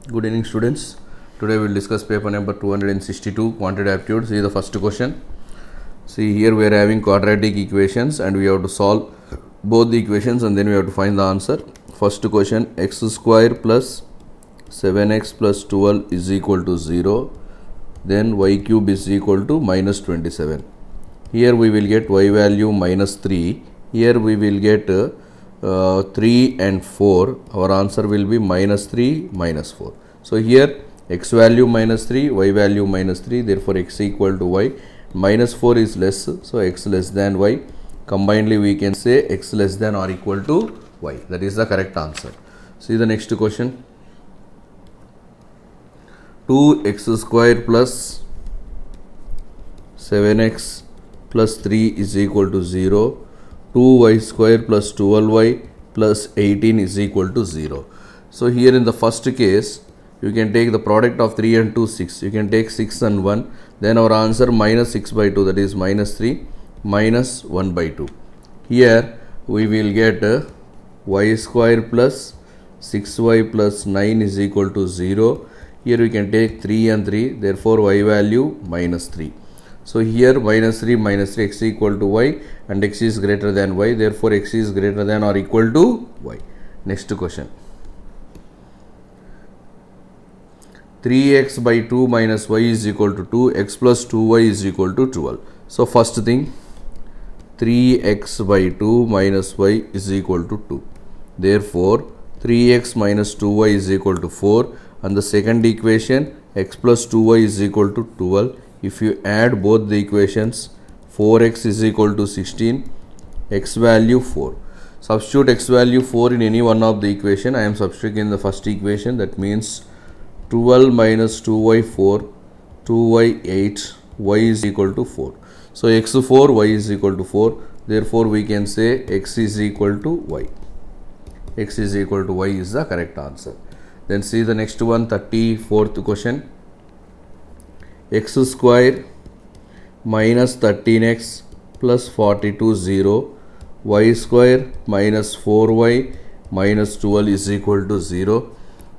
Good evening, students. Today we will discuss paper number 262, quantitative aptitude. See the first question. See, here we are having quadratic equations and we have to solve both the equations and then we have to find the answer. First question, x square plus 7x plus 12 is equal to 0. Then y cube is equal to minus 27. Here we will get y value minus 3. Here we will get 3 and 4. Our answer will be minus 3, minus 4. So here x value minus 3, y value minus 3. Therefore x equal to y. Minus 4 is less. So x less than y. Combinedly we can say x less than or equal to y. That is the correct answer. See the next question. 2x square plus 7x plus 3 is equal to 0. 2y square plus 12y plus 18 is equal to 0. So here in the first case, you can take the product of 3 and 2, 6. You can take 6 and 1. Then our answer minus 6 by 2, that is minus 3 minus 1 by 2. Here we will get y square plus 6y plus 9 is equal to 0. Here we can take 3 and 3. Therefore y value minus 3. So here minus 3 minus 3 x equal to y and x is greater than y. Therefore x is greater than or equal to y. Next question. 3x by 2 minus y is equal to 2. X plus 2y is equal to 12. So first thing, 3x by 2 minus y is equal to 2. Therefore 3x minus 2y is equal to 4. And the second equation, x plus 2y is equal to 12. If you add both the equations, 4x is equal to 16, x value 4. Substitute x value 4 in any one of the equation. I am substituting in the first equation. That means 12 minus 2y 4, 2y 8, y is equal to 4. So x 4, y is equal to 4. Therefore we can say x is equal to y. X is equal to y is the correct answer. Then see the next one, 34th question. X square minus 13x plus 42 0, y square minus 4y minus 12 is equal to 0.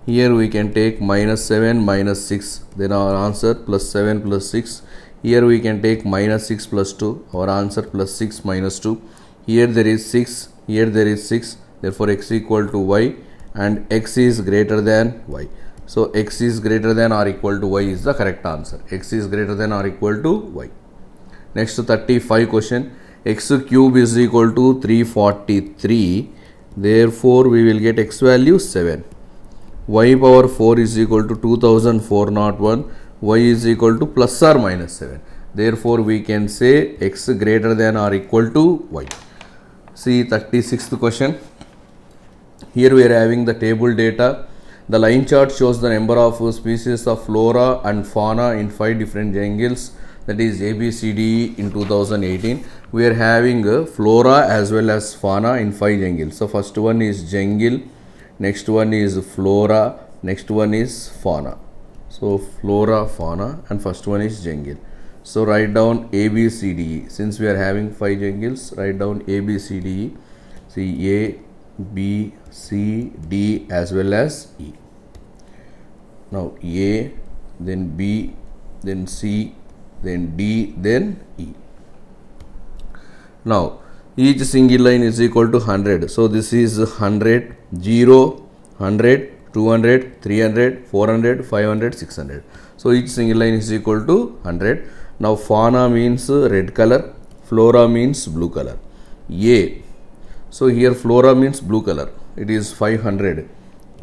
Here we can take minus 7 minus 6, then our answer plus 7 plus 6. Here we can take minus 6 plus 2, our answer plus 6 minus 2. Here there is 6, here there is 6, therefore x equal to y and x is greater than y. So x is greater than or equal to y is the correct answer. X is greater than or equal to y. Next 35 question. X cube is equal to 343. Therefore we will get x value 7. Y power 4 is equal to 2401. Y is equal to plus or minus 7. Therefore we can say x greater than or equal to y. See 36th question. Here we are having the table data. The line chart shows the number of species of flora and fauna in 5 different jungles, that is A, B, C, D E in 2018. We are having flora as well as fauna in 5 jungles. So first one is jungle, next one is flora, next one is fauna. So flora, fauna and first one is jungle. So write down A, B, C, D, E. Since we are having 5 jungles, write down A, B, C, D, E. See A, B, C, D as well as E. Now A, then B, then C, then D, then E. Now each single line is equal to 100. So this is 100, 0, 100, 200, 300, 400, 500, 600. So each single line is equal to 100. Now fauna means red color, flora means blue color. A. So here flora means blue color. It is 500.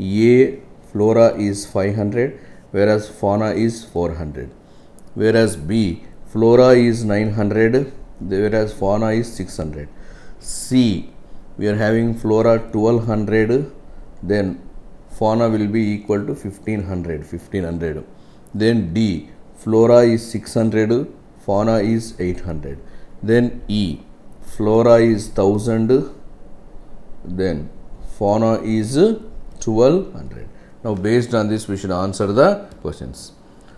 A flora is 500, whereas fauna is 400. Whereas B flora is 900, whereas fauna is 600. C we are having flora 1200, then fauna will be equal to 1500. Then D flora is 600, fauna is 800. Then E flora is 1000. Then fauna is 1200. Now based on this we should answer the questions.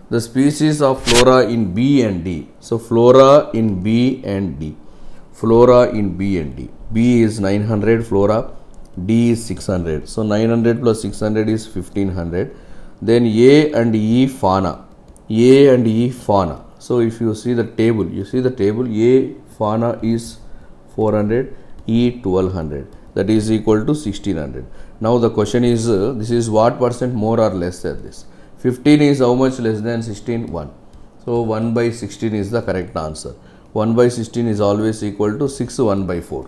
The species of flora in B and D. So flora in B and D. Flora in B and D. B is 900 flora, D is 600. So 900 plus 600 is 1500. then A and E fauna. A and E fauna. So if you see the table, A fauna is 400, E 1200. That is equal to 1600. Now the question is, this is what percent more or less than this? 15 is how much less than 16? 1. So 1 by 16 is the correct answer. 1 by 16 is always equal to 6 1 by 4.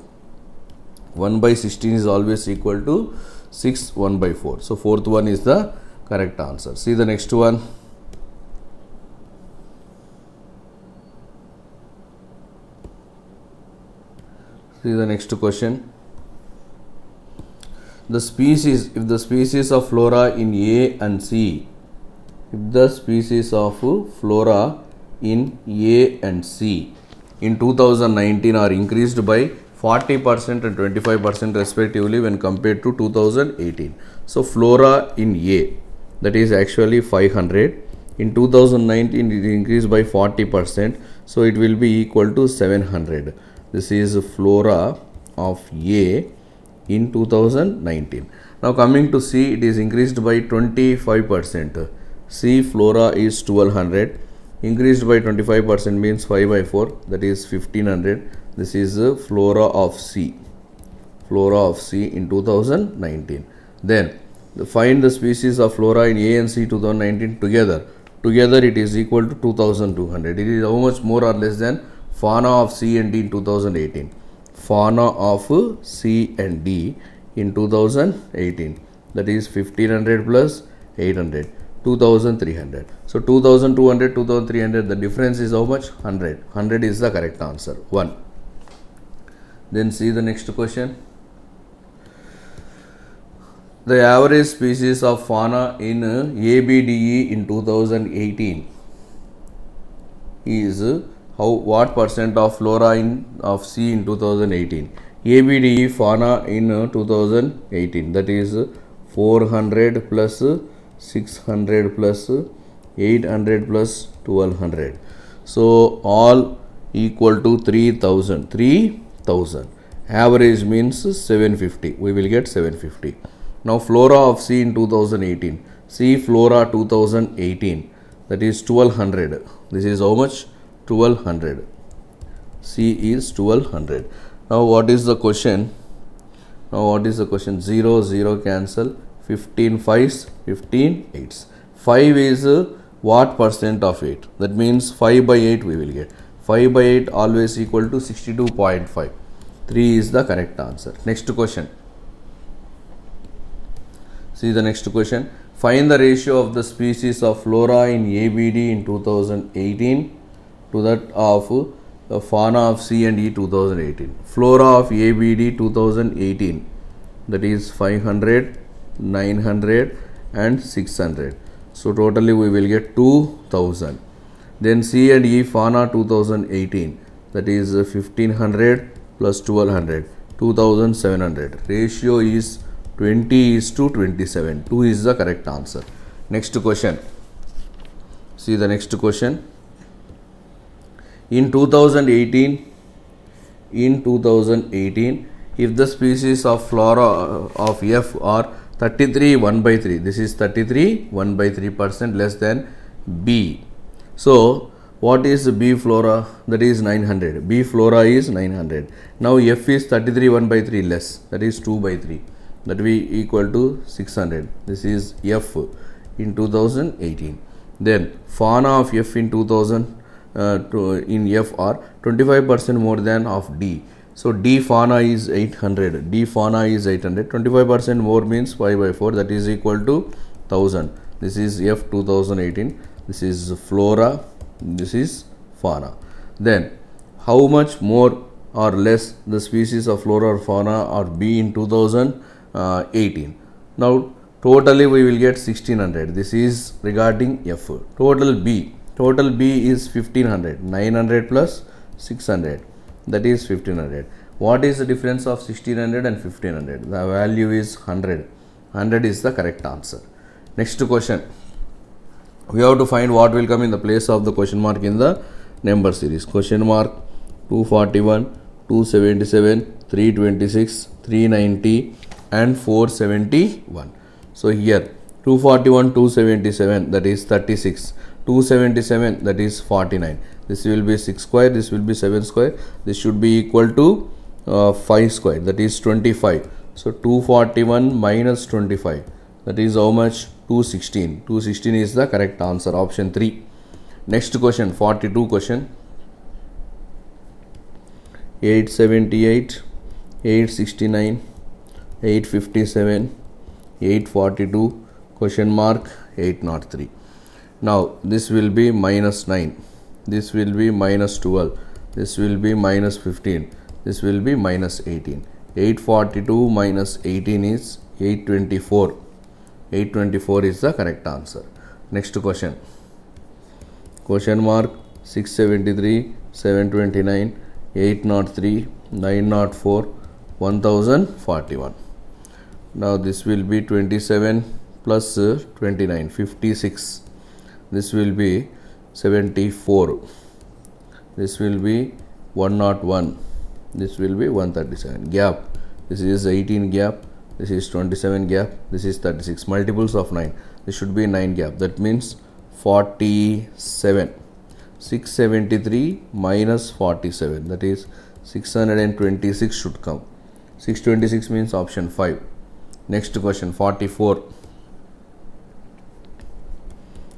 1 by 16 is always equal to 6 1 by 4. So fourth one is the correct answer. See the next one. See the next question. The species, if the species of flora in A and C, if the species of flora in A and C in 2019 are increased by 40% and 25% respectively when compared to 2018. So flora in A, that is actually 500. In 2019 it increased by 40%, so it will be equal to 700. This is flora of A in 2019. Now coming to C, it is increased by 25%. C flora is 1200. Increased by 25% means 5 by 4, that is 1500. This is flora of C. Flora of C in 2019. Then find the species of flora in A and C 2019 together. Together it is equal to 2200. It is how much more or less than fauna of C and D in 2018. Fauna of C and D in 2018, that is 1500 plus 800, 2300. So 2200, 2300, the difference is how much? 100. 100 is the correct answer. 1. Then see the next question. The average species of fauna in ABDE in 2018 is what percent of flora of C in 2018? ABDE fauna in 2018, that is 400 plus 600 plus 800 plus 1200. So all equal to 3000. 3000. Average means 750. We will get 750. Now flora of C in 2018. C flora 2018, that is 1200. This is how much? 1200. C is 1200. Now what is the question? 0 0 cancel. 15 5s, 15 8s. 5 is what percent of 8? That means 5 by 8 we will get. 5 by 8 always equal to 62.5. 3 is the correct answer. Next question. See the next question. Find the ratio of the species of flora in ABD in 2018 to that of the fauna of C and E 2018. Flora of ABD 2018, that is 500, 900 and 600. So totally we will get 2000. Then C and E fauna 2018, that is 1500 plus 1200, 2700. Ratio is 20 is to 27. 2 is the correct answer. Next question. See the next question. In 2018, if the species of flora of F are 33 1 by 3, this is 33 1 by 3% less than B. So what is B flora? That is 900. B flora is 900. Now F is 33 1 by 3 less, that is 2 by 3. That will be equal to 600. This is F in 2018. Then fauna of F in 2000 in F are 25% more than of D. So D fauna is 800. D fauna is 800. 25% more means 5 by 4. That is equal to 1000. This is F 2018. This is flora. This is fauna. Then how much more or less the species of flora or fauna are B in 2018? Now totally we will get 1600. This is regarding F. Total B is 1500. 900 plus 600, that is 1500. What is the difference of 1600 and 1500? The value is 100. 100 is the correct answer. Next question. We have to find what will come in the place of the question mark in the number series. Question mark 241, 277, 326, 390 and 471. So here 241, 277, that is 36. 277, that is 49. This will be 6 square, this will be 7 square. This should be equal to 5 square, that is 25. So 241 minus 25, that is how much? 216. 216 is the correct answer, option 3. Next question, 42 question. 878, 869, 857, 842, question mark 803. Now this will be minus 9, this will be minus 12, this will be minus 15, this will be minus 18. 842 minus 18 is 824. 824 is the correct answer. Next question. Question mark 673, 729, 803, 904, 1041. Now this will be 27 plus 29, 56. This will be 74. This will be 101. This will be 137. Gap. This is 18 gap. This is 27 gap. This is 36. Multiples of 9. This should be 9 gap. That means 47. 673 minus 47. That is 626 should come. 626 means option 5. Next question, 44.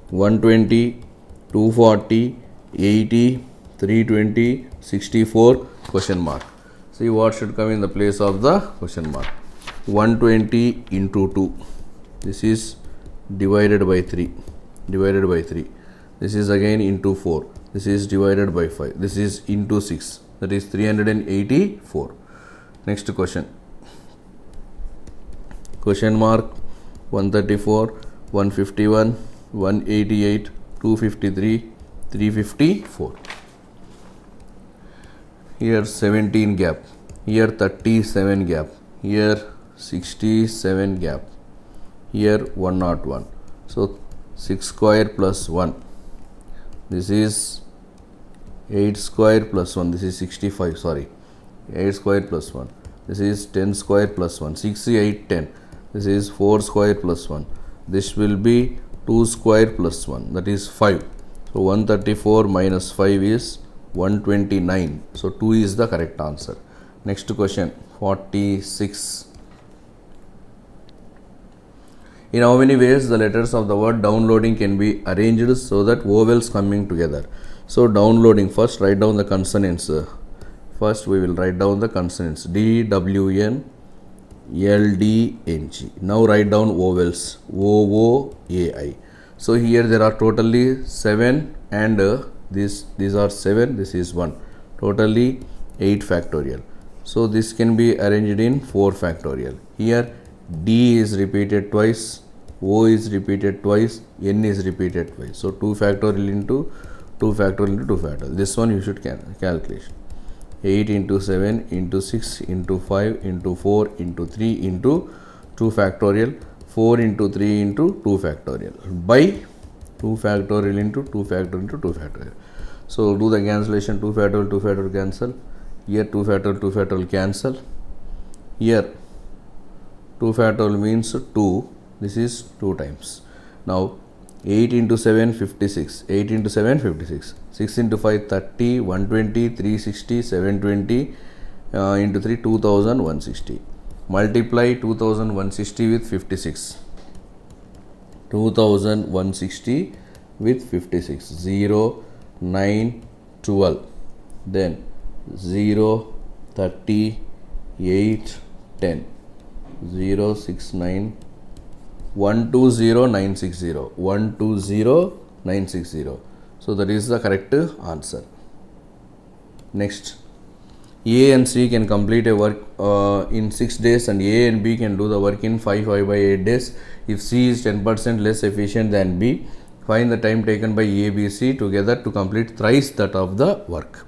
120, 240, 80, 320, 64, question mark. See what should come in the place of the question mark. 120 into 2. This is divided by 3. Divided by 3. This is again into 4. This is divided by 5. This is into 6. That is 384. Next question. Question mark 134, 151, 188, 253, 354. Here 17 gap. Here 37 gap. Here 67 gap. Here 101. So 6 square plus 1. This is 8 square plus 1. This is 65. Sorry. 8 square plus 1. This is 10 square plus 1. 6, 8, 10. This is 4 square plus 1. This will be 2 square plus 1. That is 5. So 134 minus 5 is 129. So 2 is the correct answer. Next question, 46. In how many ways the letters of the word downloading can be arranged so that vowels coming together? So downloading, first write down the consonants. First we will write down the consonants. D, W, N, L, D, N, G. Now write down vowels. O, O, A, I. So here there are totally 7 and these are 7, this is 1. Totally 8 factorial. So this can be arranged in 4 factorial. Here D is repeated twice, O is repeated twice, N is repeated twice. So 2 factorial into 2 factorial into 2 factorial. This one you should calculate. 8 into 7 into 6 into 5 into 4 into 3 into 2 factorial. 4 into 3 into 2 factorial by 2 factorial into 2 factorial into 2 factorial. So do the cancellation. 2 factorial cancel. Here 2 factorial cancel. Here 2 factorial means 2. This is 2 times. Now 8 into 7 56. 8 into 7 56. 6 into 5 30. 120, 360, 720 into 3 2160. Multiply 2160 with 56. 2160 with 56. 0, 9, 12. Then 0, 30, 8, 10. 0, 6, 9, 120960. 120960. So that is the correct answer. Next, A and C can complete a work in 6 days and A and B can do the work in 5 by 8 days. If C is 10% less efficient than B, find the time taken by A, B, C together to complete thrice that of the work.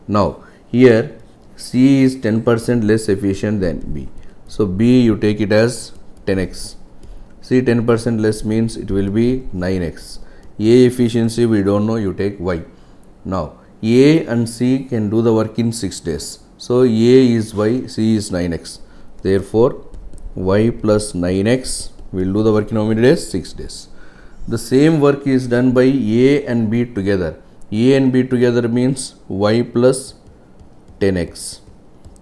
Now here C is 10% less efficient than B. So B you take it as 10x. C 10% less means it will be 9x. A efficiency we don't know, you take Y. Now A and C can do the work in 6 days. So A is Y, C is 9x. Therefore Y plus 9x We will do the work in how many days? 6 days. The same work is done by A and B together. A and B together means y plus 10x.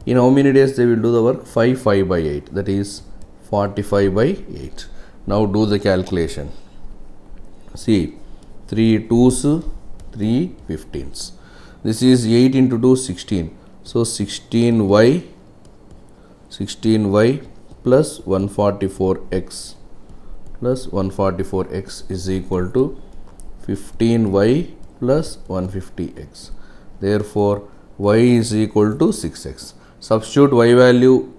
In how many days they will do the work? 5 by 8. That is 45 by 8. Now do the calculation. See, 3 2s, 3 15s. This is 8 into 2, 16. So 16y plus 144x plus 144x is equal to 15y plus 150x. Therefore, y is equal to 6x. Substitute y value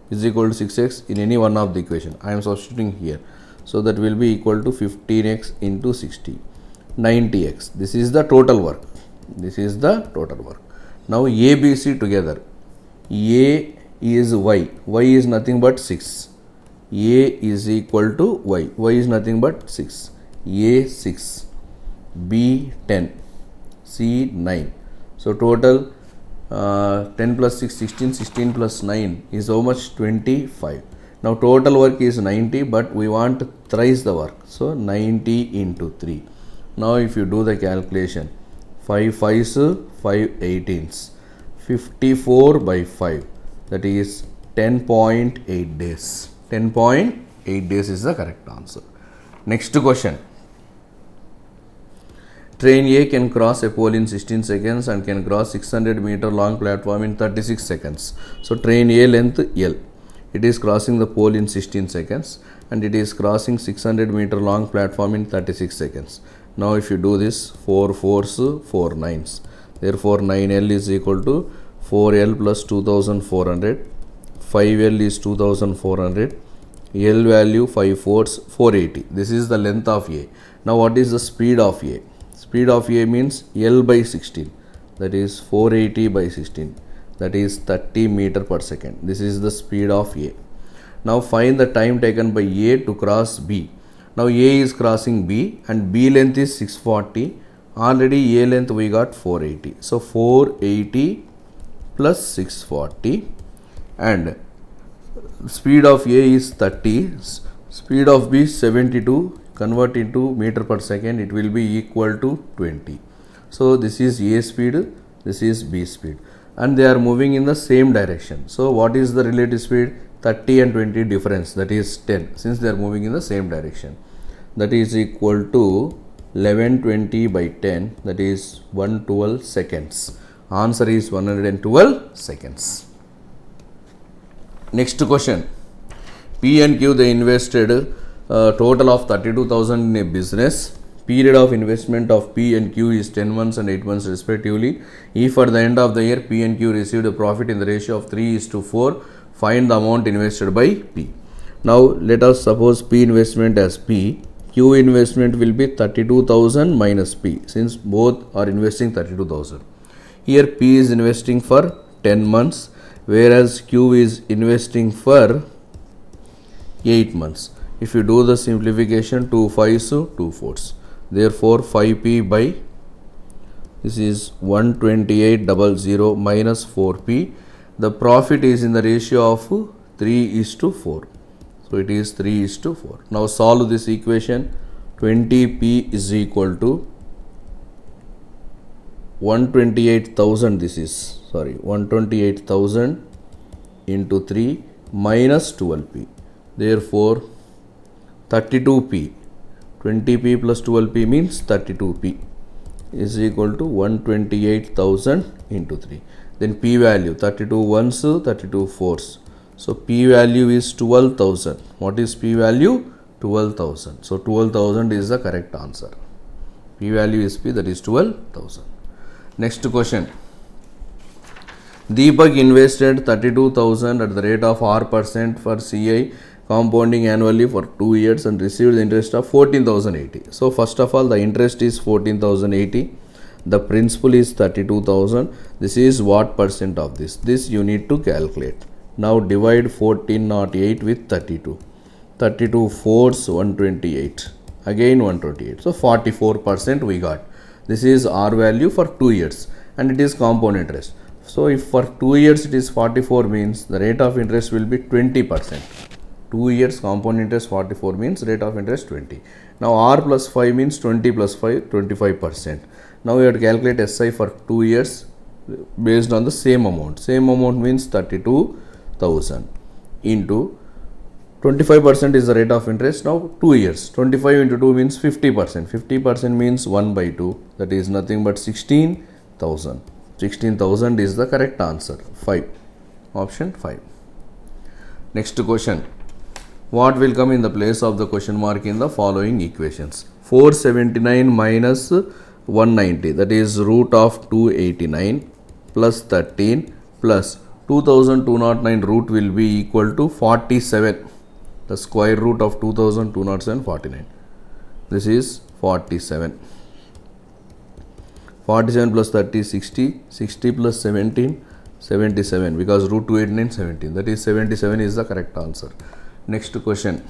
is equal to 6x in any one of the equation. I am substituting here. So that will be equal to 15x into 60. 90x. This is the total work. This is the total work. Now A, B, C together. A is y. Y is nothing but 6. A is equal to y. Y is nothing but 6. A 6. B 10. C 9. So total 10 plus 6, 16. 16 plus 9 is how much? 25. Now total work is 90, but we want thrice the work. So 90 into 3. Now if you do the calculation, 5 5s, 5 18s, 54 by 5, that is 10.8 days. 10.8 days is the correct answer. Next question. Train A can cross a pole in 16 seconds and can cross 600 meter long platform in 36 seconds. So train A length L. It is crossing the pole in 16 seconds and it is crossing 600 meter long platform in 36 seconds. Now if you do this, 4 4s, 4 9s. Therefore 9L is equal to 4L plus 2400. 5L is 2400. L value 5 4s, 480. This is the length of A. Now what is the speed of A? Speed of A means L by 16. That is 480 by 16. That is 30 meter per second. This is the speed of A. Now find the time taken by A to cross B. Now A is crossing B and B length is 640. Already A length we got 480. So 480 plus 640 and speed of A is 30. Speed of B is 72. Convert into meter per second, it will be equal to 20. So this is A speed, this is B speed, and they are moving in the same direction. So what is the relative speed? 30 and 20 difference, that is 10, since they are moving in the same direction. That is equal to 1120 by 10, that is 112 seconds. Answer is 112 seconds. Next question. P and Q, they invested total of 32,000 in a business. Period of investment of P and Q is 10 months and 8 months respectively. If at the end of the year P and Q received a profit in the ratio of 3:4, find the amount invested by P. Now let us suppose P investment as P. Q investment will be 32,000 minus P, since both are investing 32,000. Here P is investing for 10 months whereas Q is investing for 8 months. If you do the simplification, 2 5s, 2 4s. Therefore 5P by, this is 128,000 minus 4P. The profit is in the ratio of 3:4. So it is 3:4. Now solve this equation. 20P is equal to 128,000. This is 128,000 into 3 minus 12P. Therefore 32P. 20P plus 12P means 32P is equal to 128,000 into 3. Then P value, 32 ones, 32 fours. So P value is 12,000. What is P value? 12,000. So 12,000 is the correct answer. P value is P, that is 12,000. Next question. Deepak invested 32,000 at the rate of R% for CI compounding annually for 2 years and received the interest of 14,080. So first of all, the interest is 14,080. The principal is 32,000. This is what percent of this? This you need to calculate. Now divide 1408 with 32. 32 fours, 128. Again 128. So 44% we got. This is R value for 2 years and it is compound interest. So if for 2 years it is 44, means the rate of interest will be 20%. 2 years compound interest 44 means rate of interest 20. Now R plus 5 means 20 plus 5 25%. Now we have to calculate SI for 2 years based on the same amount. Same amount means 32,000 into 25% is the rate of interest. Now 2 years. 25 into 2 means 50%. 50% means 1 by 2. That is nothing but 16,000. 16,000 is the correct answer. 5. Option 5. Next question. What will come in the place of the question mark in the following equations? 479 minus 190, that is root of 289 plus 13 plus 2209 root will be equal to 47. The square root of 2207 49. This is 47. 47 plus 30 60. 60 plus 17 77 because root 289 17. That is 77 is the correct answer. Next question.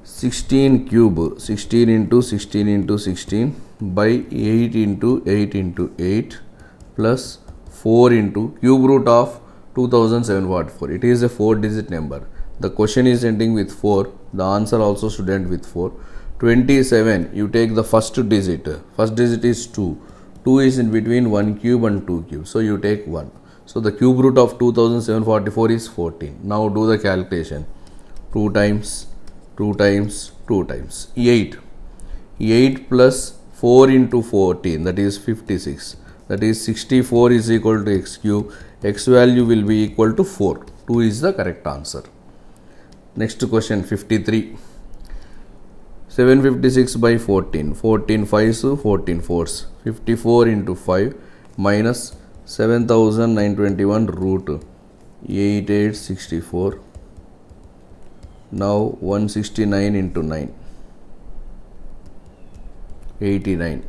16 cube 16 into 16 into 16 by 8 into 8 into 8 plus 4 into cube root of 2744. It is a 4-digit number. The question is ending with 4. The answer also should end with 4. 27. You take the first digit. First digit is 2. 2 is in between 1 cube and 2 cube. So you take 1. So the cube root of 2744 is 14. Now do the calculation. 2 times 2 times 2 times 8. 8 plus 4 into 14, that is 56. That is 64 is equal to x cube. X value will be equal to 4. 2 is the correct answer. Next question 53. 756 by 14. 14 5s, 14 4s. 54 into 5 minus 7921 root 8864. Now 169 into 9. 89.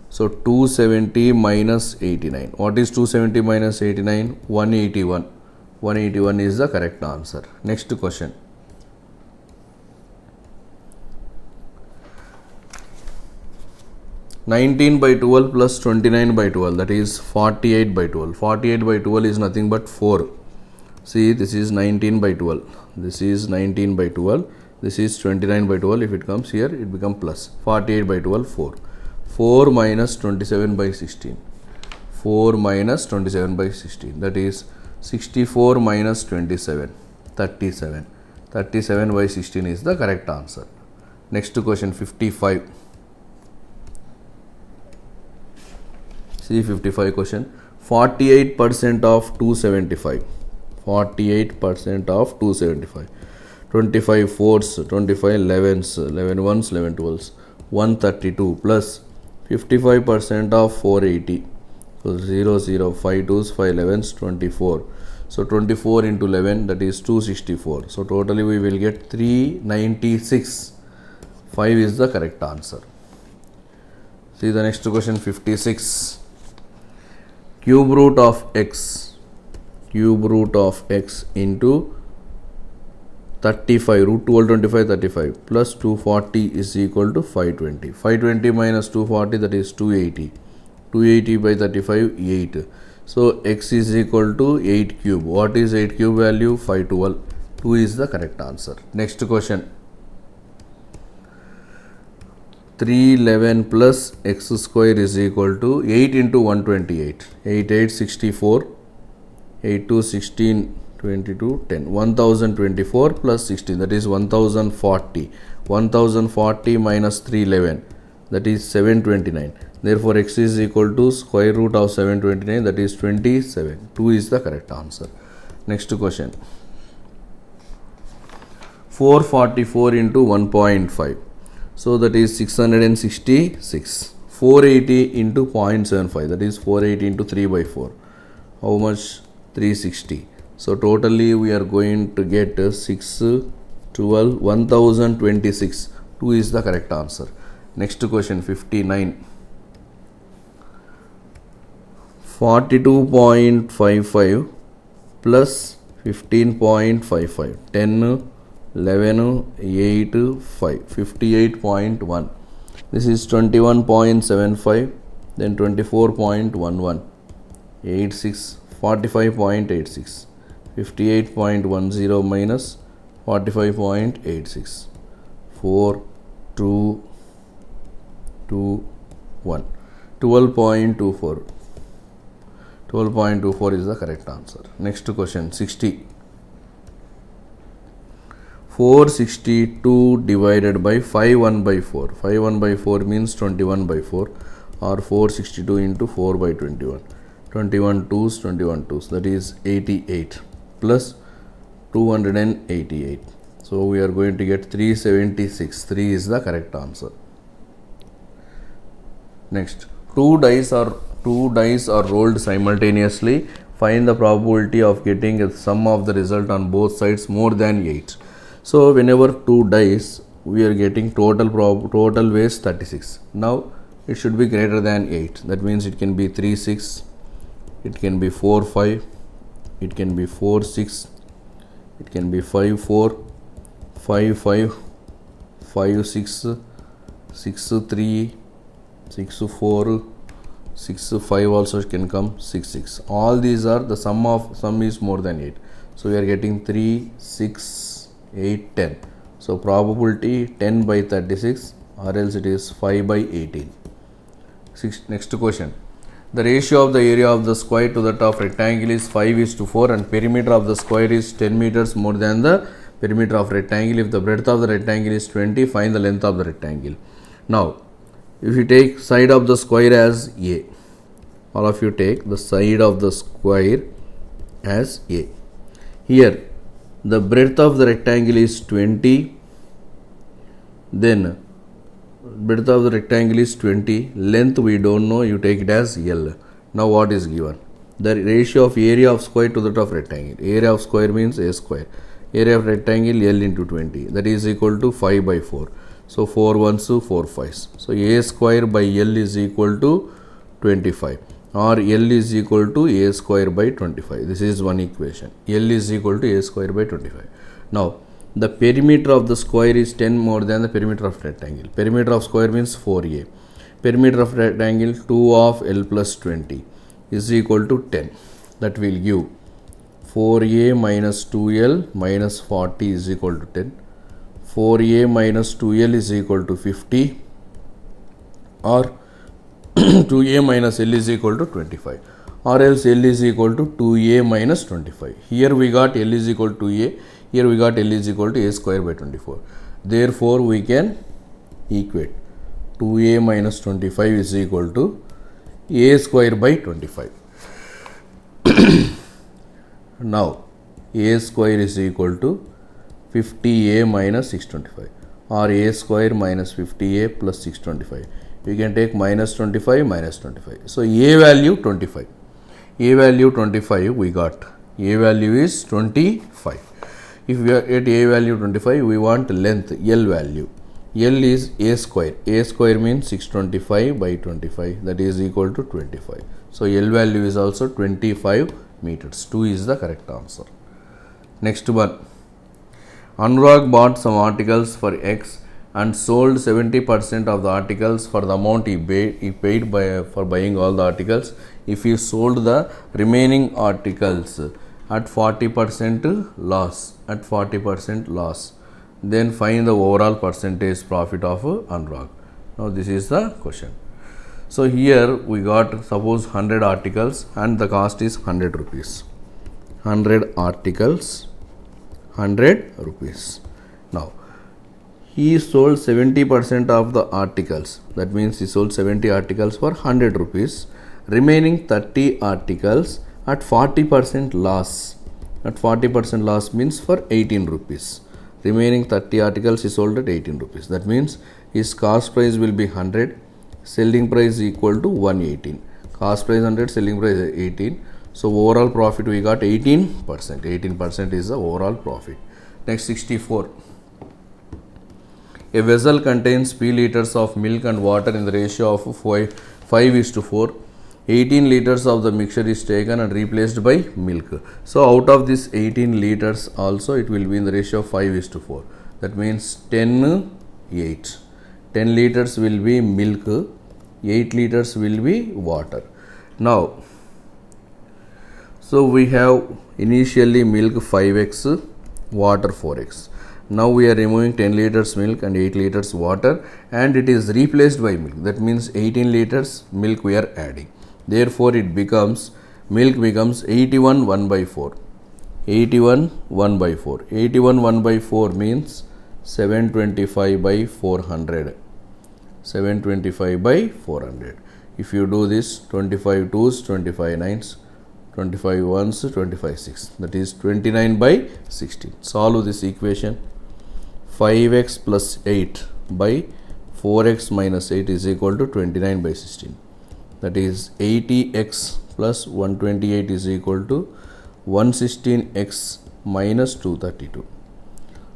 So 270 minus 89. What is 270 minus 89? 181. 181 is the correct answer. Next question. (19 by 12 plus 29 by 12, that is 48 by 12. 48 by 12 is nothing but 4. See, this is 19 by 12. This is 19 by 12. This is 29 by 12. If it comes here, it becomes plus. 48 by 12, 4. 4 minus 27 by 16. 4 minus 27 by 16. That is 64 minus 27. 37. 37 by 16 is the correct answer. Next question 55. See 55 question. 48% of 275. 48% of 275. 25 fours, 25 11s, 11 ones, 11 12s. 132 plus 55% of 480. So 0 0 5 2s, 5 11s, 24. So 24 into 11, that is 264. So totally we will get 396. 5 is the correct answer. See the next question 56. Cube root of x. Cube root of x into 35 root 1225 35 plus 240 is equal to 520. 520 minus 240, that is 280. 280 by 35 8. So x is equal to 8 cube. What is 8 cube value? 512. 2 is the correct answer. Next question. 311 plus x square is equal to 8 into 128. 8 8 64. 8 2 16 22 10. 1024 plus 16, that is 1040. 1040 minus 311, that is 729. Therefore x is equal to square root of 729, that is 27. 2 is the correct answer. Next question. 444 into 1.5. So that is 666. 480 into 0.75, that is 480 into 3 by 4. How much? 360. So totally we are going to get 6, 12, 1026. 2 is the correct answer. Next question 59. 42.55 plus 15.55. 10, 11, 8, 5. 58.1. This is 21.75. Then 24.11. 86. 45.86. 58.10 minus 45.86. 4, 2, 2, 1. 12.24. 12.24 is the correct answer. Next question 60. 462 divided by 51 by 4. 51 by 4 means 21 by 4, or 462 into 4 by 21. 21 twos, 21 twos, that is 88 plus 288. So we are going to get 376. 3 is the correct answer. Next, two dice are rolled simultaneously. Find the probability of getting a sum of the result on both sides more than 8. So whenever two dice, we are getting total weighs 36. Now it should be greater than 8. That means it can be 3 6, it can be 4 5, it can be 4 6, it can be 5 4, 5 5, 5 6, 6 3, 6 4, 6 5 also can come, 6 6. All these are the sum is more than 8. So we are getting 3 6 8 10. So probability 10 by 36, or else it is 5 by 18. Next question. The ratio of the area of the square to that of rectangle is 5:4, and perimeter of the square is 10 meters more than the perimeter of rectangle. If the breadth of the rectangle is 20, find the length of the rectangle. Now, if you take side of the square as A, all of you take the side of the square as A. Here, the breadth of the rectangle is 20, then breadth of the rectangle is 20, length we don't know, you take it as L. Now what is given? The ratio of area of square to that of rectangle. Area of square means A square. Area of rectangle L into 20, that is equal to 5 by 4. So 4 ones to 4 5s. So A square by L is equal to 25, or L is equal to A square by 25. This is one equation. L is equal to A square by 25. Now, the perimeter of the square is 10 more than the perimeter of rectangle. Perimeter of square means 4A. Perimeter of rectangle 2 of L plus 20 is equal to 10. That will give 4A minus 2L minus 40 is equal to 10. 4A minus 2L is equal to 50, or 2A minus L is equal to 25, or else L is equal to 2A minus 25. Here we got L is equal to A, here we got L is equal to A square by 24. Therefore, we can equate 2A minus 25 is equal to A square by 25. Now, A square is equal to 50A minus 625, or A square minus 50A plus 625. We can take minus 25 minus 25. So A value 25. A value 25 we got. A value is 25. If we are at A value 25, we want length L value. L is A square. A square means 625 by 25, that is equal to 25. So L value is also 25 meters. 2 is the correct answer. Next one. Anurag bought some articles for X and sold 70% of the articles for the amount he paid for buying all the articles. If he sold the remaining articles at 40% loss, then find the overall percentage profit of Anurag. Now this is the question. So here we got, suppose 100 articles and the cost is 100 rupees. 100 articles, 100 rupees. Now he sold 70% of the articles. That means he sold 70 articles for 100 rupees. Remaining 30 articles at 40% loss. At 40% loss means for 18 rupees. Remaining 30 articles he sold at 18 rupees. That means his cost price will be 100. Selling price equal to 118. Cost price 100, selling price 18. So overall profit we got 18%. 18% is the overall profit. Next 64. A vessel contains P liters of milk and water in the ratio of 5:4. 18 liters of the mixture is taken and replaced by milk. So out of this 18 liters also it will be in the ratio of 5:4. That means 10:8. 10 liters will be milk, 8 liters will be water. Now, So we have initially milk 5x, water 4x. Now we are removing 10 liters milk and 8 liters water, and it is replaced by milk. That means 18 liters milk we are adding. Therefore it becomes, milk becomes 81 1 by 4. 81 1 by 4. 81 1 by 4 means 725 by 400. 725 by 400. If you do this, 25 2s, 25 9s, 25 1s, 25 6. That is 29 by 16. Solve this equation. 5x plus 8 by 4x minus 8 is equal to 29 by 16. That is 80x plus 128 is equal to 116x minus 232.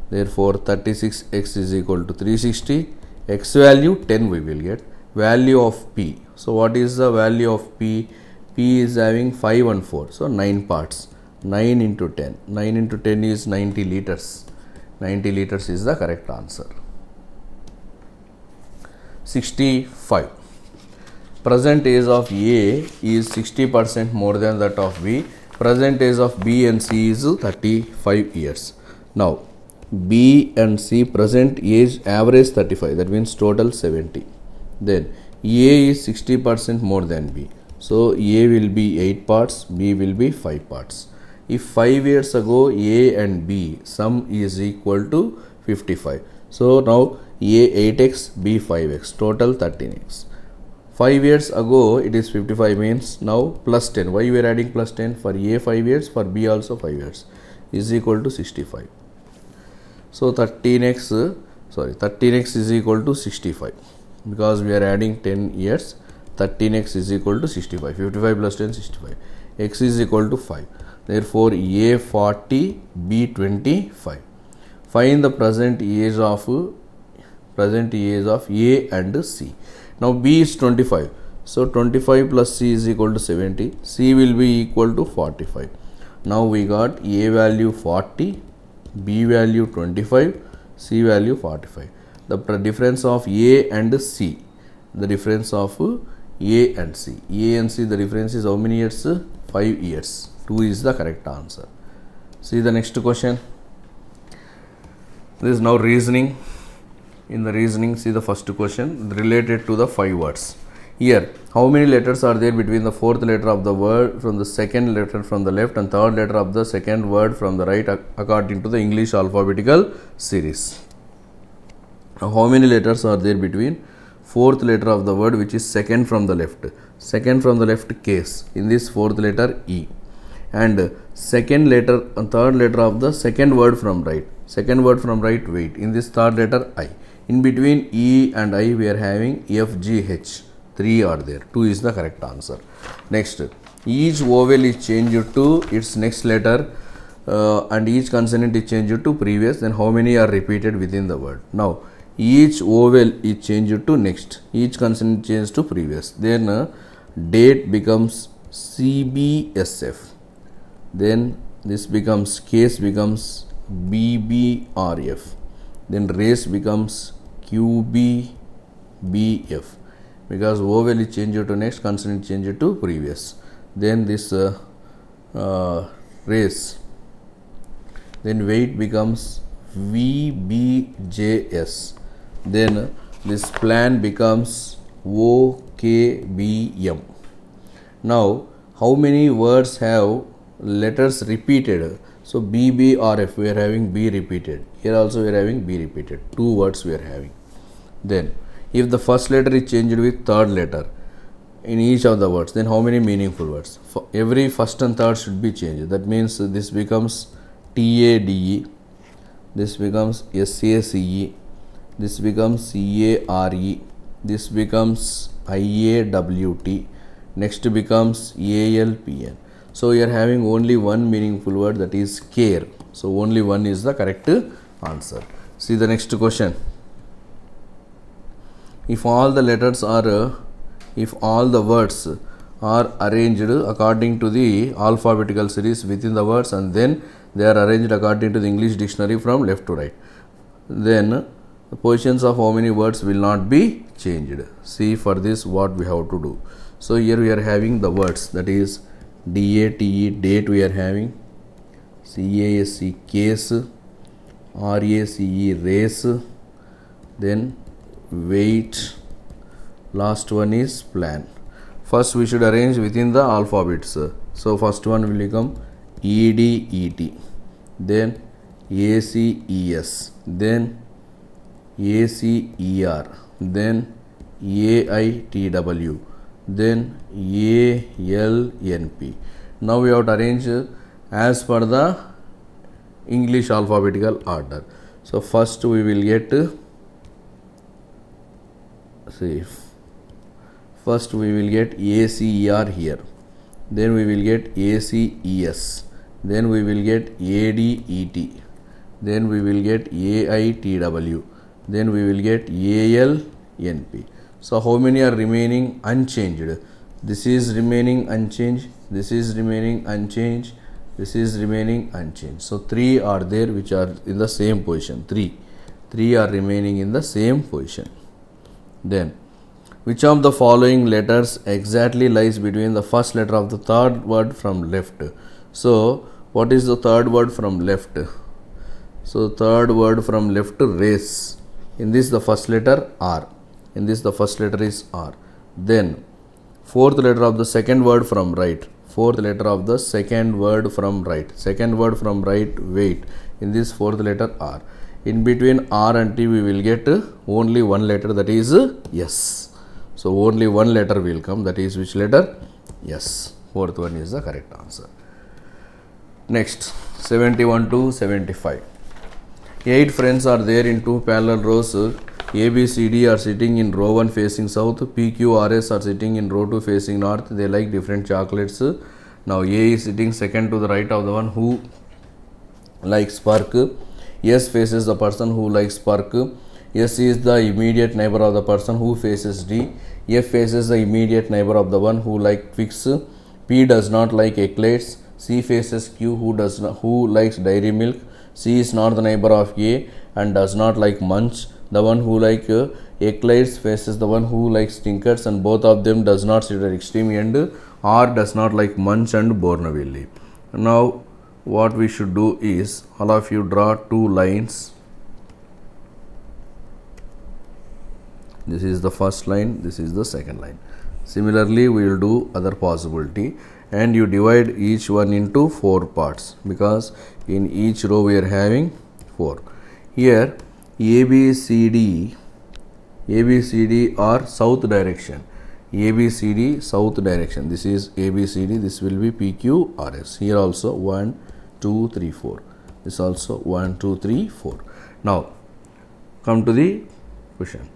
Therefore 36x is equal to 360. X value 10 we will get. Value of p. So what is the value of p? P is having 5 and 4. So 9 parts. 9 into 10. 9 into 10 is 90 liters. 90 liters is the correct answer. 65. Present age of A is 60% more than that of B. Present age of B and C is 35 years. Now, B and C present age average 35, that means total 70. Then A is 60% more than B. So A will be 8 parts, B will be 5 parts. If 5 years ago A and B sum is equal to 55. So now A 8x, B 5x, total 13x. 5 years ago it is 55 means now plus 10. Why we are adding plus 10? For A 5 years, for B also 5 years is equal to 65. So 13x is equal to 65 because we are adding 10 years. 13x is equal to 65. 55 plus 10, 65. X is equal to 5. Therefore A 40, B 25. Find the present age of A and C. Now B is 25. So 25 plus C is equal to 70. C will be equal to 45. Now we got A value 40, B value 25, C value 45. The difference of A and C. The difference of A and C. A and C, the difference is how many years? 5 years. 2 is the correct answer. See the next question. This is now reasoning. In the reasoning, see the first question related to the 5 words. Here, how many letters are there between the fourth letter of the word from the second letter from the left and third letter of the second word from the right according to the English alphabetical series? Now, how many letters are there between fourth letter of the word which is second from the left? Second from the left case. In this fourth letter E. And second letter and third letter of the second word from right. Second word from right, wait. In this third letter I. In between E and I we are having F, G, H. 3 are there. 2 is the correct answer. Next, each vowel is changed to its next letter and each consonant is changed to previous. Then how many are repeated within the word? Now, each vowel is changed to next. Each consonant changed to previous. Then date becomes CBSF. Then this becomes case becomes BBRF. Then race becomes QBBF. Because vowel is changed to next, consonant changed to previous. Then this race. Then weight becomes VBJS. Then this plan becomes OKBM. Now, how many words have letters repeated? So BBRF we are having B repeated. Here also we are having B repeated. 2 words we are having. Then if the first letter is changed with third letter in each of the words, then how many meaningful words? For every first and third should be changed. That means this becomes TADE, this becomes SACE, this becomes CARE, this becomes IAWT, next becomes ALPN. So we are having only one meaningful word, that is care. So only one is the correct answer. See the next question. If all the letters are, if all the words are arranged according to the alphabetical series within the words and then they are arranged according to the English dictionary from left to right, then the positions of how many words will not be changed. See for this what we have to do. So here we are having the words, that is DATE, date we are having, CASE, case, RACE, race, then weight, last one is plan. First we should arrange within the alphabets. So first one will become EDET, then ACES, then ACER, then AITW, then ALNP. Now we have to arrange as per the English alphabetical order. So first we will get, first we will get ACER here, then we will get ACES, then we will get ADET, then we will get AITW, then we will get ALNP. So how many are remaining unchanged? This is remaining unchanged, this is remaining unchanged, this is remaining unchanged. So 3 are there which are in the same position. 3 are remaining in the same position. Then which of the following letters exactly lies between the first letter of the third word from left? So what is the third word from left? So third word from left, race. In this the first letter R. In this the first letter is R. Then fourth letter of the second word from right. Fourth letter of the second word from right. Second word from right, weight. In this fourth letter R. In between R and T we will get only one letter, that is S. So only one letter will come, that is which letter? S. Fourth one is the correct answer. Next, 71 to 75. 8 friends are there in 2 parallel rows. A, B, C, D are sitting in row 1 facing south. P, Q, R, S are sitting in row 2 facing north. They like different chocolates. Now A is sitting second to the right of the one who likes Spark. S faces the person who likes Spark. S is the immediate neighbor of the person who faces D. F faces the immediate neighbor of the one who likes Twix. P does not like eclairs. C faces Q who likes dairy milk. C is not the neighbor of A and does not like Munch. The one who likes eclairs faces the one who likes Snickers, and both of them does not sit at extreme end. R does not like Munch and Bournville. Now what we should do is, all of you draw 2 lines. This is the first line, this is the second line. Similarly we will do other possibility, and you divide each one into 4 parts, because in each row we are having 4. Here ABCD are south direction. ABCD south direction. This is ABCD. This will be PQRS. Here also 1, 2, 3, 4. This also 1, 2, 3, 4. Now come to the question.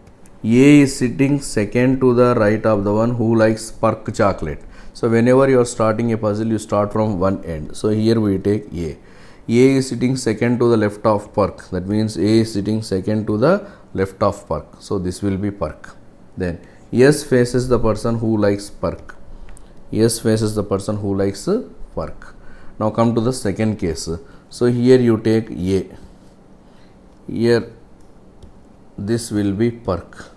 A is sitting second to the right of the one who likes Spark chocolate. So whenever you are starting a puzzle, you start from one end. So here we take A. A is sitting second to the left of Park. That means A is sitting second to the left of Park. So this will be Park. Then S faces the person who likes Park. S faces the person who likes Park. Now come to the second case. So here you take A. Here this will be Park.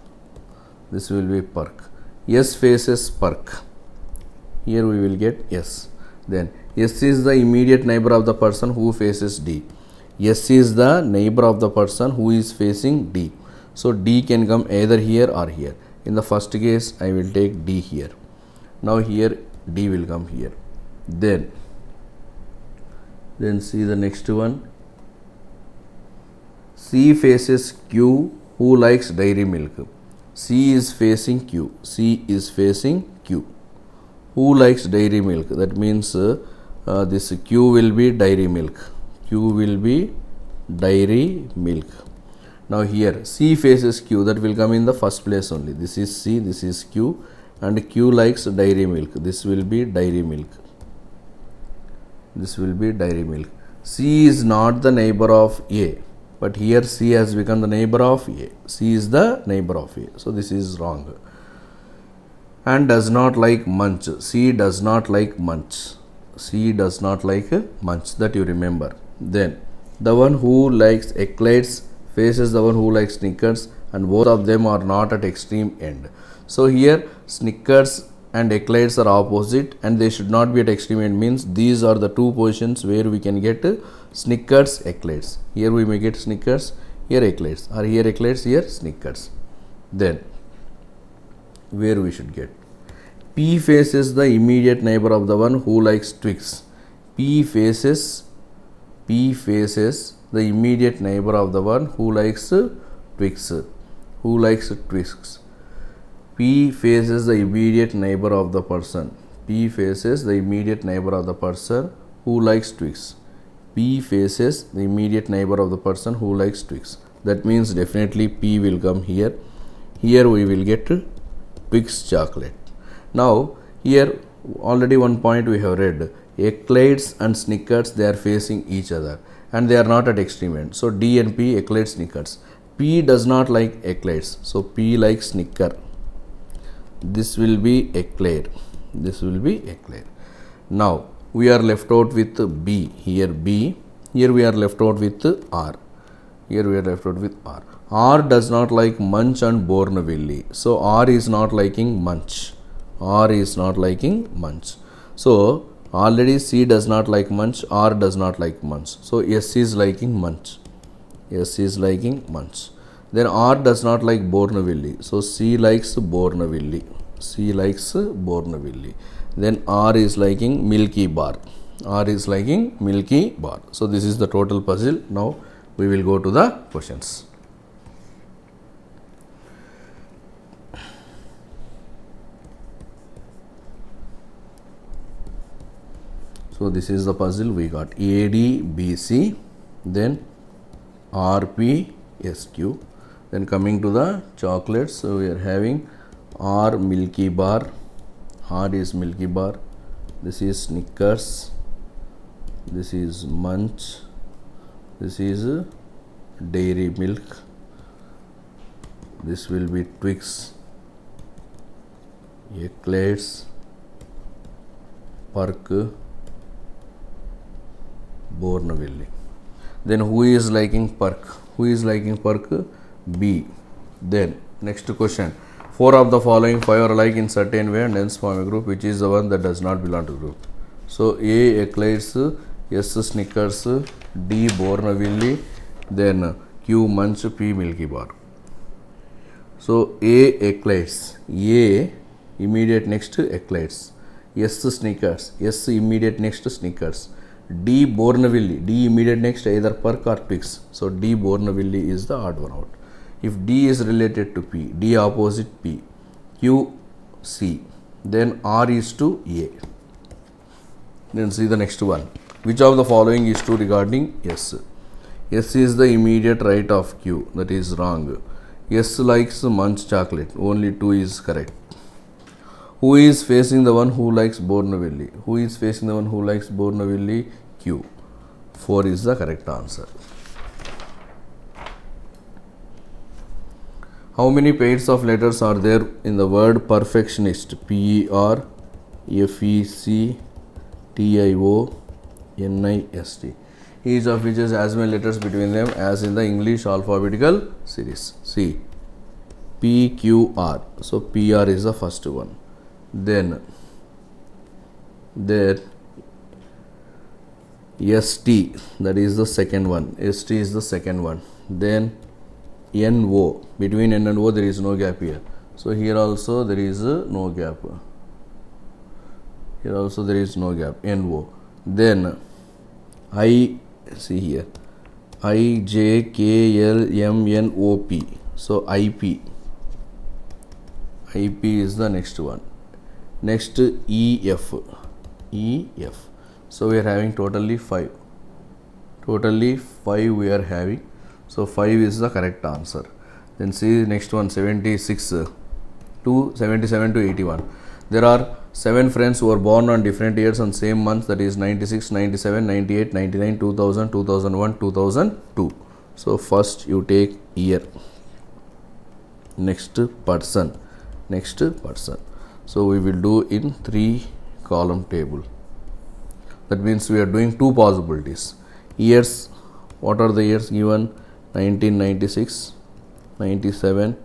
This will be Park. S faces Park. Here we will get S. Then S is the immediate neighbor of the person who faces D. S is the neighbor of the person who is facing D. So D can come either here or here. In the first case I will take D here. Now here D will come here. Then see the next one. C faces Q who likes dairy milk. C is facing Q. C is facing Q. Who likes dairy milk? That means this Q will be dairy milk. Q will be dairy milk. Now here C faces Q, that will come in the first place only. This is C, this is Q, and Q likes dairy milk. This will be dairy milk. This will be dairy milk. C is not the neighbor of A, but here C has become the neighbor of A. C is the neighbor of A. So this is wrong. And does not like Munch. C does not like Munch. C does not like Munch. That you remember. Then the one who likes eclairs faces the one who likes Snickers, and both of them are not at extreme end. So here Snickers and eclairs are opposite and they should not be at extreme end, means these are the two positions where we can get Snickers eclairs. Here we may get Snickers, here eclairs, or here eclairs, here Snickers. Then where we should get P faces the immediate neighbor of the one who likes Twix. P faces the immediate neighbor of the one who likes Twix. Who likes Twix? P faces the immediate neighbor of the person. P faces the immediate neighbor of the person who likes Twix. P faces the immediate neighbor of the person who likes Twix. That means definitely P will come here. Here we will get Twix chocolate. Now here already one point we have read. Eclairs and Snickers, they are facing each other and they are not at extreme end. So D and P, eclairs, Snickers. P does not like eclairs. So P likes Snicker. This will be eclair. This will be eclair. Now we are left out with B. Here B. Here we are left out with R. Here we are left out with R. R does not like Munch and Bournville. So R is not liking Munch. R is not liking Munch. So already C does not like Munch, R does not like Munch. So S is liking Munch. S is liking Munch. Then R does not like Bournville. So C likes Bournville. C likes Bournville. Then R is liking Milky Bar. R is liking Milky Bar. So this is the total puzzle. Now we will go to the questions. So this is the puzzle. We got ADBC, then RPSQ. Then coming to the chocolates, so we are having R Milky Bar. R is Milky Bar. This is Snickers. This is Munch. This is Dairy Milk. This will be Twix, Eclairs, Perk, Bournville. Then who is liking Perk? Who is liking Perk? B. Then next question. 4 of the following 5 are alike in certain way and hence form a group. Which is the one that does not belong to group? So A Eclairs, S Snickers, D Bournville, then Q Munch, P Milky Bar. So A Eclairs, A immediate next Eclairs, S Snickers, S immediate next Snickers, D Bournville, D immediate next either Perk or Twix. So D Bournville is the odd one out. If D is related to P, D opposite P, Q C, then R is to A. Then see the next one. Which of the following is true regarding S? S is the immediate right of Q. That is wrong. S likes Munch chocolate. Only 2 is correct. Who is facing the one who likes Bournville? Who is facing the one who likes Bournville? Q. 4 is the correct answer. How many pairs of letters are there in the word perfectionist? PERFECTIONIST. Each of which has as many letters between them as in the English alphabetical series. See, PQR. So PR is the first one. Then there ST, that is the second one. ST is the second one. Then NO. Between N and O there is no gap here. So here also there is no gap. Here also there is no gap. NO. Then I, see here, IJKLMNOP. So IP. IP is the next one. Next EF. EF. So we are having totally 5. Totally 5 we are having. So 5 is the correct answer. Then see next one, 76 to 77 to 81. There are 7 friends who were born on different years and same months, that is 96, 97, 98, 99, 2000, 2001, 2002. So first you take year. Next person. Next person. So we will do in 3 column table. That means we are doing 2 possibilities. Years, what are the years given? 1996, 97,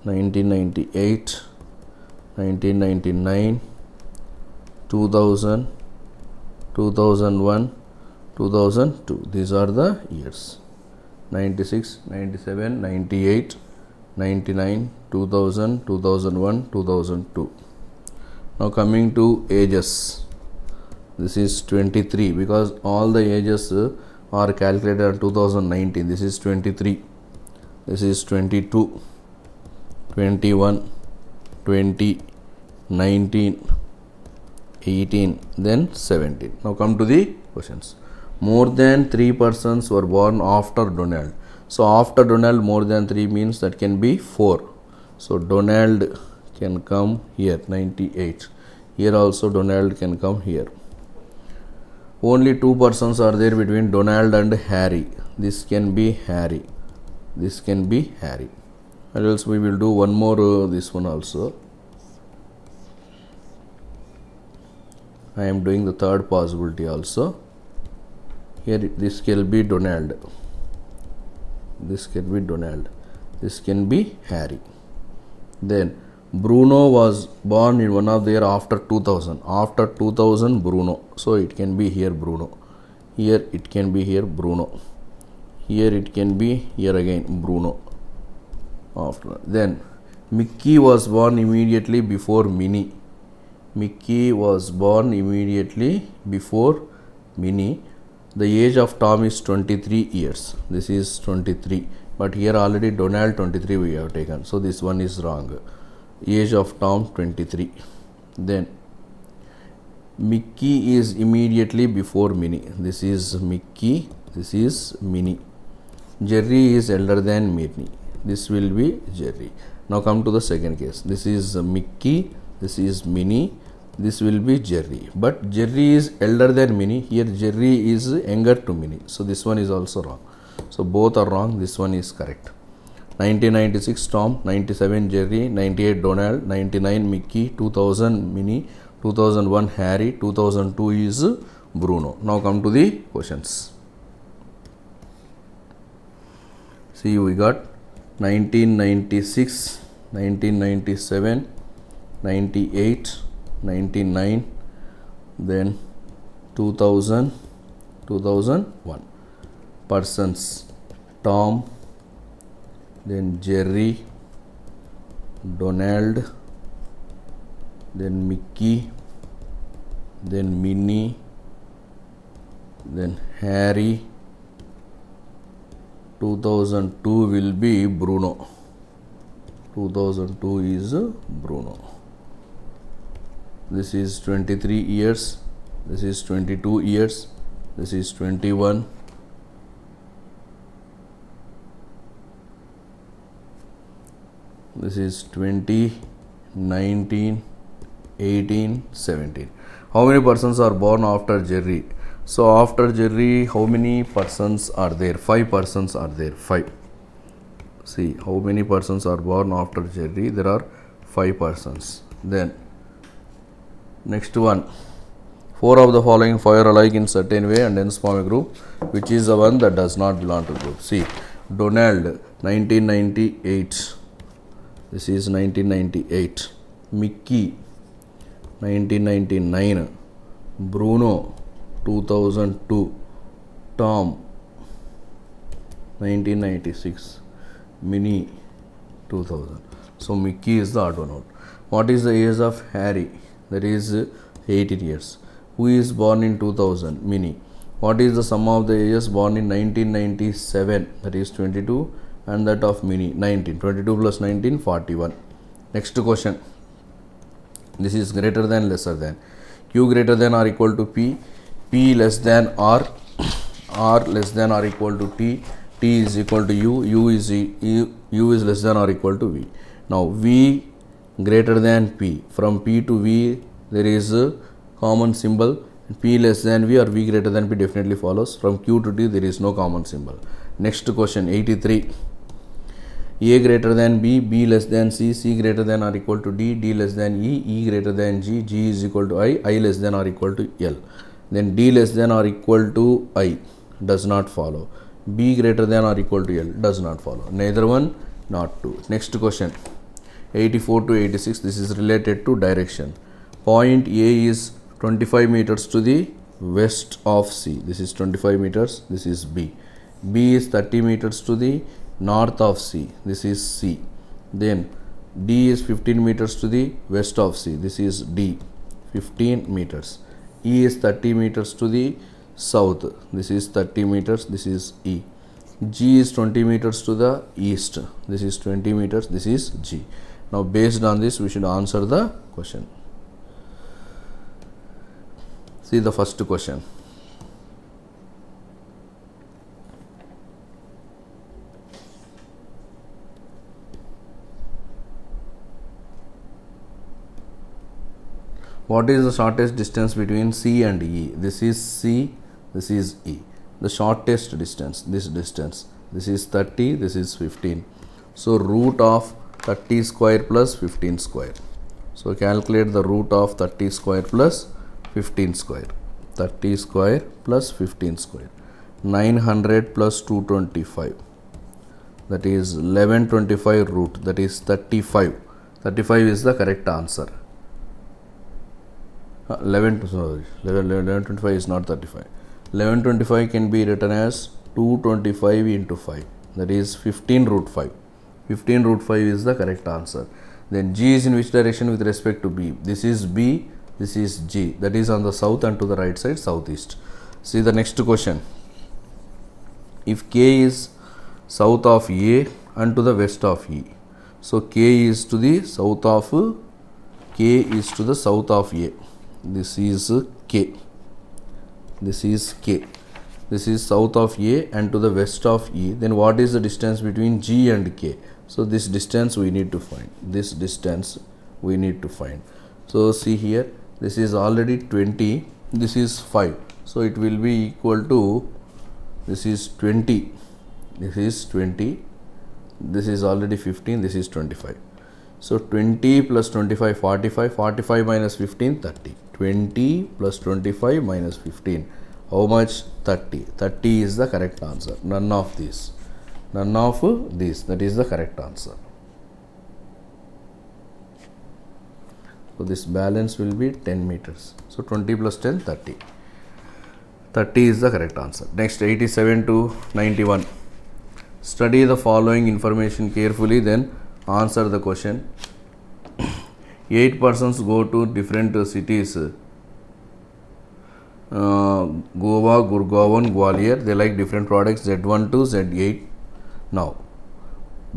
1998, 1999, 2000, 2001, 2002. These are the years. 96, 97, 98, 99, 2000, 2001, 2002. Now coming to ages. This is 23 because all the ages are calculated on 2019. This is 23. This is 22, 21, 20, 19, 18, then 17. Now come to the questions. More than 3 persons were born after Donald. So after Donald, more than 3 means that can be 4. So Donald can come here, 98. Here also Donald can come here. Only 2 persons are there between Donald and Harry. This can be Harry. This can be Harry. Or else we will do one more, this one also. I am doing the third possibility also. Here this can be Donald. This can be Donald. This can be Harry. Then Bruno was born in one of their after 2000. After 2000 Bruno. So it can be here Bruno. Here it can be here Bruno. Here it can be here again Bruno. After then Mickey was born immediately before Minnie. Mickey was born immediately before Minnie. The age of Tom is 23 years. This is 23. But here already Donald 23 we have taken. So this one is wrong. Age of Tom 23. Then Mickey is immediately before Minnie. This is Mickey. This is Minnie. Jerry is elder than Minnie. This will be Jerry. Now come to the second case. This is Mickey. This is Minnie. This will be Jerry. But Jerry is elder than Minnie. Here Jerry is younger to Minnie. So this one is also wrong. So both are wrong. This one is correct. 1996 Tom, 97 Jerry, 98 Donald, 99 Mickey, 2000 Minnie, 2001 Harry, 2002 is Bruno. Now come to the questions. See, we got 1996, 1997, 98, 99, then 2000, 2001. Persons Tom, then Jerry, Donald, then Mickey, then Minnie, then Harry. 2002 will be Bruno. 2002 is Bruno. This is 23 years. This is 22 years. This is 21. This is 20, 19, 18, 17. How many persons are born after Jerry? So after Jerry, how many persons are there? 5 persons are there. 5. See, how many persons are born after Jerry? There are 5 persons. Then next one. 4 of the following fire alike in certain way and hence form a group. Which is the one that does not belong to group? See, Donald, 1998. This is 1998. Mickey, 1999. Bruno, 2002. Tom, 1996. Minnie, 2000. So Mickey is the odd one out. What is the age of Harry? That is 18 years. Who is born in 2000? Minnie. What is the sum of the ages born in 1997? That is 22. And that of Minnie, 19. 22 plus 19, 41. Next question. This is greater than, lesser than. Q greater than or equal to P. P less than R. R less than or equal to T. T is equal to U. U is less than or equal to V. Now V greater than P. From P to V there is a common symbol. P less than V or V greater than P definitely follows. From Q to T there is no common symbol. Next question, 83. A greater than B, B less than C, C greater than or equal to D, D less than E, E greater than G, G is equal to I less than or equal to L. Then D less than or equal to I does not follow. B greater than or equal to L does not follow. Neither one, not two. Next question. 84 to 86, this is related to direction. Point A is 25 meters to the west of C. This is 25 meters, this is B. B is 30 meters to the north of C. This is C. Then D is 15 meters to the west of C. This is D, 15 meters. E is 30 meters to the south. This is 30 meters. This is E. G is 20 meters to the east. This is 20 meters. This is G. Now, based on this, we should answer the question. See the first question. What is the shortest distance between C and E? This is C, this is E. The shortest distance, this is 30, this is 15. So, root of 30 square plus 15 square. So, calculate the root of 30 square plus 15 square. 30 square plus 15 square. 900 plus 225. That is 1125 root, that is 35. 35 is the correct answer. 1125 is not 35. 1125 can be written as 225 into 5. That is 15 root 5. 15 root 5 is the correct answer. Then G is in which direction with respect to B? This is B, this is G. That is on the south and to the right side, southeast. See the next question. If K is south of A and to the west of E. So K is to the south of A. This is K. This is K. This is south of A and to the west of E. Then what is the distance between G and K? So this distance we need to find. So see here, this is already 20. This is 5. So it will be equal to, this is 20. This is 20. This is already 15. This is 25. So 20 plus 25, 45. 45 minus 15, 30. 20 plus 25 minus 15. How much? 30. 30 is the correct answer. None of these. That is the correct answer. So this balance will be 10 meters. So 20 plus 10, 30. 30 is the correct answer. Next, 87 to 91. Study the following information carefully, then answer the question. 8 persons go to different cities. Goa, Gurgaon, Gwalior. They like different products Z1 to Z8. Now,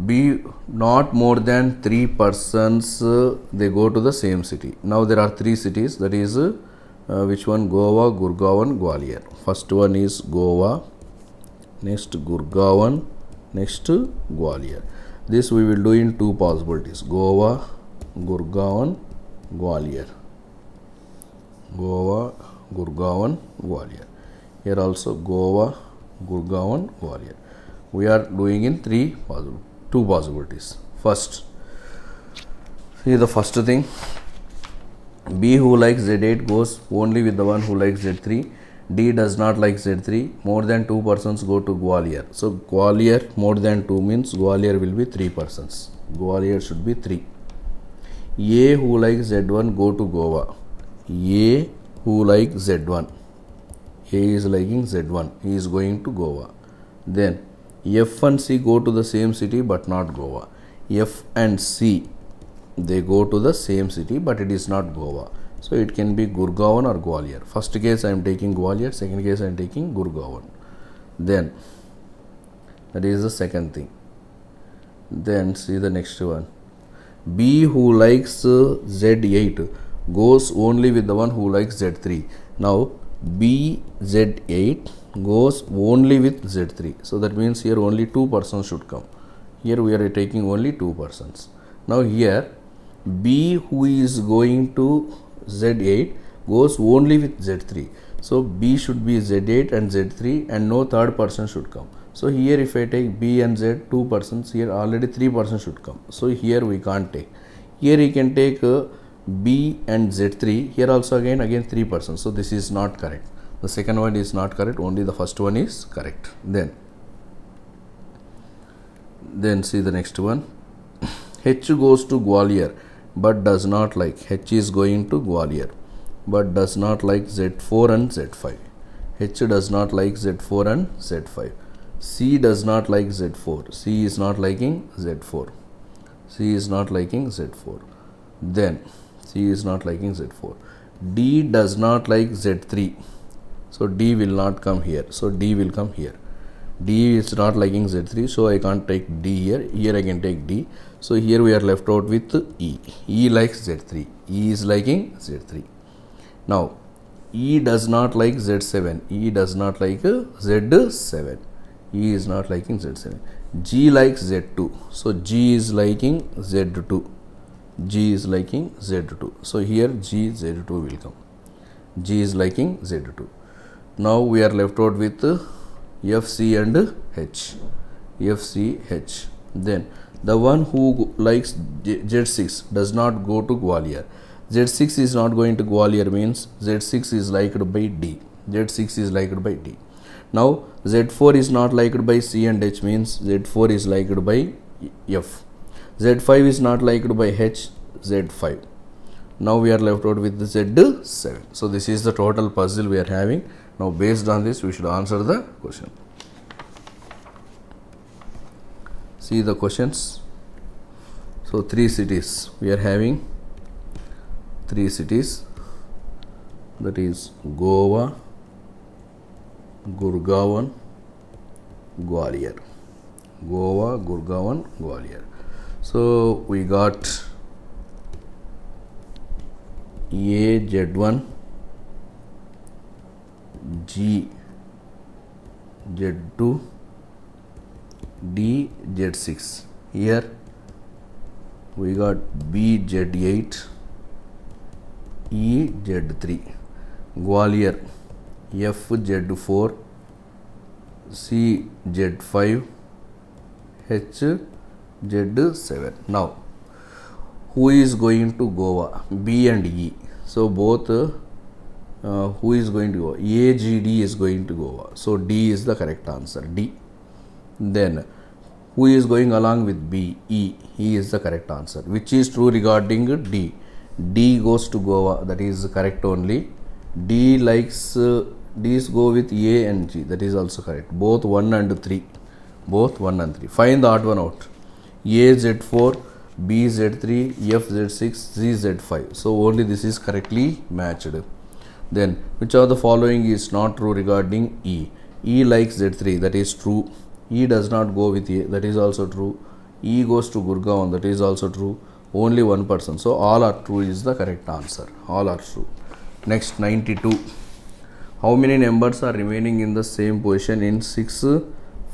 be not more than 3 persons they go to the same city. Now there are 3 cities, that is which one? Goa, Gurgaon, Gwalior. First one is Goa, next Gurgaon, next Gwalior. This we will do in 2 possibilities. Goa, Gurgaon, Gwalior. Goa, Gurgaon, Gwalior. Here also Goa, Gurgaon, Gwalior. We are doing in 2 possibilities. First, see the first thing. B who likes Z8 goes only with the one who likes Z3. D does not like Z3. More than 2 persons go to Gwalior. So Gwalior more than 2 means Gwalior will be 3 persons. Gwalior should be 3. A who likes Z1 go to Goa. A who likes Z1. A is liking Z1. He is going to Goa. Then F and C go to the same city but not Goa. F and C, they go to the same city but it is not Goa. So it can be Gurgaon or Gwalior. First case I am taking Gwalior, second case I am taking Gurgaon. Then that is the second thing. Then see the next one. B who likes Z8 goes only with the one who likes Z3. Now B Z8 goes only with Z3. So that means here only 2 persons should come. Here we are taking only 2 persons. Now here B who is going to Z8 goes only with Z3. So B should be Z8 and Z3 and no third person should come. So here if I take B and Z, 2 persons, here already 3 persons should come. So here we can't take. Here you can take B and Z3. Here also again 3 persons. So this is not correct. The second one is not correct. Only the first one is correct. Then see the next one. H goes to Gwalior but does not like. H is going to Gwalior but does not like Z4 and Z5. H does not like Z4 and Z5. C does not like Z4. C is not liking Z4. C is not liking Z4. Then C is not liking Z4. D does not like Z3. So D will not come here. So D will come here. D is not liking Z3. So I can't take D here. Here I can take D. So here we are left out with E. E likes Z3. E is liking Z3. Now E does not like Z7. E does not like Z7. E is not liking Z7. G likes Z2. So G is liking Z2. G is liking Z2. So here G Z2 will come. G is liking Z2. Now we are left out with F, C and H. F, C, H. Then the one who likes Z6 does not go to Gwalior. Z6 is not going to Gwalior means Z6 is liked by D. Z6 is liked by D. Now Z4 is not liked by C and H means Z4 is liked by F. Z5 is not liked by H, Z5. Now we are left out with the Z7. So this is the total puzzle we are having. Now based on this we should answer the question. See the questions. So 3 cities we are having. 3 cities, that is Goa, Gurgaon, Gwalior. Goa, Gurgaon, Gwalior. So we got A Z1, G Z2, D Z6. Here we got B Z8, E Z3, Gwalior F Z4, C Z5, H Z7. Now who is going to Goa? B and E. So both who is going to Goa? AGD is going to Goa. So D is the correct answer. D. Then who is going along with B? E. E is the correct answer. Which is true regarding D? D goes to Goa, that is correct only. D likes D's go with A and G, that is also correct. Both 1 and 3. Both 1 and 3. Find the odd one out. A Z4, B Z3, F Z6, Z Z5. So only this is correctly matched. Then which of the following is not true regarding E? E likes Z3, that is true. E does not go with A, that is also true. E goes to Gurgaon, that is also true. Only one person. So all are true is the correct answer. All are true. Next 92. How many numbers are remaining in the same position in 6,